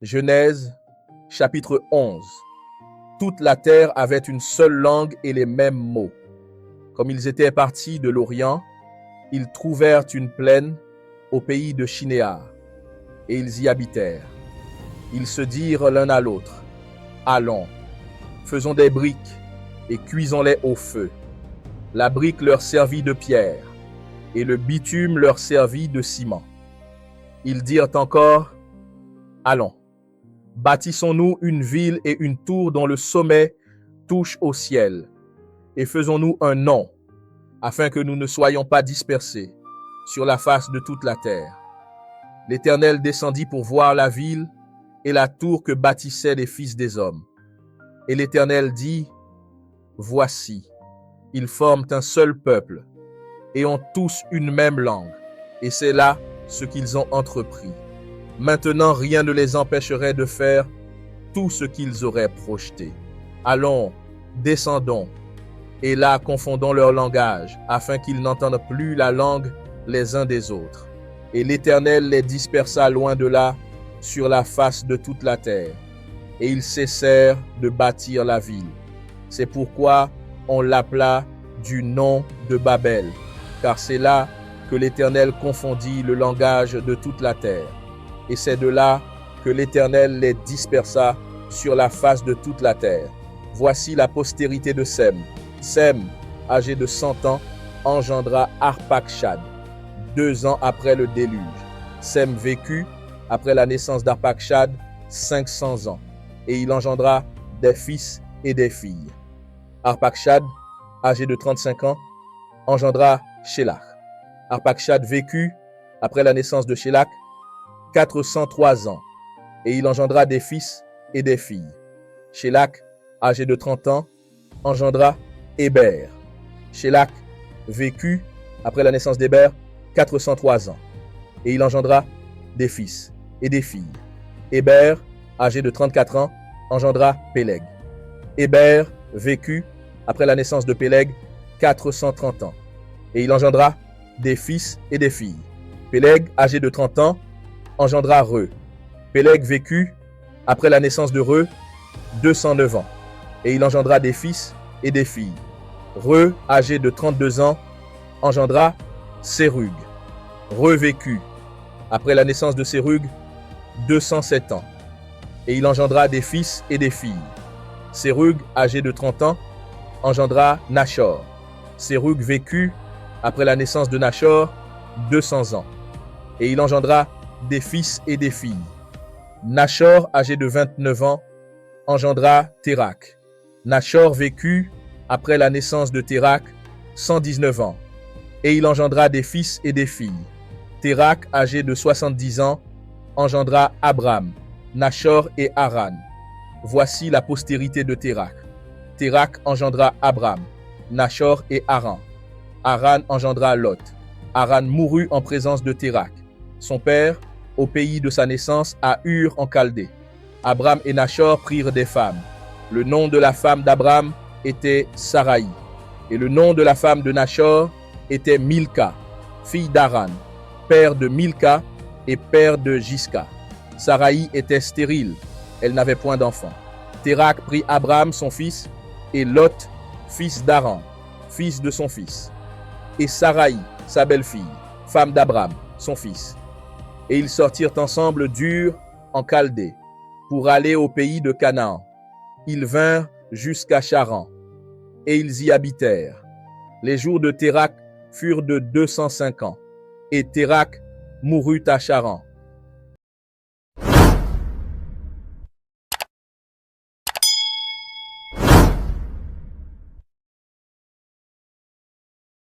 Genèse, chapitre 11. Toute la terre avait une seule langue et les mêmes mots. Comme ils étaient partis de l'Orient, ils trouvèrent une plaine au pays de Shinéar, et ils y habitèrent. Ils se dirent l'un à l'autre, « Allons, faisons des briques et cuisons-les au feu. » La brique leur servit de pierre, et le bitume leur servit de ciment. Ils dirent encore, « Allons, bâtissons-nous une ville et une tour dont le sommet touche au ciel, et faisons-nous un nom, afin que nous ne soyons pas dispersés sur la face de toute la terre. » L'Éternel descendit pour voir la ville et la tour que bâtissaient les fils des hommes. Et l'Éternel dit, « Voici, ils forment un seul peuple, et ont tous une même langue, et c'est là ce qu'ils ont entrepris. Maintenant, rien ne les empêcherait de faire tout ce qu'ils auraient projeté. Allons, descendons, et là confondons leur langage, afin qu'ils n'entendent plus la langue les uns des autres. » Et l'Éternel les dispersa loin de là, sur la face de toute la terre, et ils cessèrent de bâtir la ville. C'est pourquoi on l'appela du nom de Babel, car c'est là que l'Éternel confondit le langage de toute la terre. Et c'est de là que l'Éternel les dispersa sur la face de toute la terre. Voici la postérité de Sem. Sem, âgé de 100 ans, engendra Arpachshad, 2 ans après le déluge. Sem vécut, après la naissance d'Arpachshad, 500 ans, et il engendra des fils et des filles. Arpachshad, âgé de 35 ans, engendra Shélach. Arpachshad vécut, après la naissance de Shélach, 403 ans, et il engendra des fils et des filles. Shélach, âgé de 30 ans, engendra Héber. Shélach vécut, après la naissance d'Héber, 403 ans, et il engendra des fils et des filles. Héber, âgé de 34 ans, engendra Péleg. Héber vécut, après la naissance de Péleg, 430 ans, et il engendra des fils et des filles. Péleg, âgé de 30 ans, engendra Reu. Péleg vécut, après la naissance de Reu, 209 ans, et il engendra des fils et des filles. Reu, âgé de 32 ans, engendra Sérug. Reu vécut, après la naissance de Sérug, 207 ans, et il engendra des fils et des filles. Sérug, âgé de 30 ans, engendra Nachor. Sérug vécut, après la naissance de Nachor, 200 ans, et il engendra des fils et des filles. Nachor, âgé de 29 ans, engendra Térak. Nachor vécut, après la naissance de Térak, 119 ans, et il engendra des fils et des filles. Térak, âgé de 70 ans, engendra Abram, Nachor et Haran. Voici la postérité de Térak. Térak engendra Abram, Nachor et Haran. Haran engendra Lot. Haran mourut en présence de Térak, son père, au pays de sa naissance à Ur en Chaldée. Abram et Nachor prirent des femmes. Le nom de la femme d'Abram était Saraï, et le nom de la femme de Nachor était Milka, fille d'Haran, père de Milka et père de Jiska. Saraï était stérile, elle n'avait point d'enfant. Térak prit Abram son fils, et Lot, fils d'Haran, fils de son fils, et Saraï, sa belle-fille, femme d'Abram, son fils. Et ils sortirent ensemble d'Ur en Chaldée, pour aller au pays de Canaan. Ils vinrent jusqu'à Charan, et ils y habitèrent. Les jours de Térak furent de 205 ans, et Térak mourut à Charan.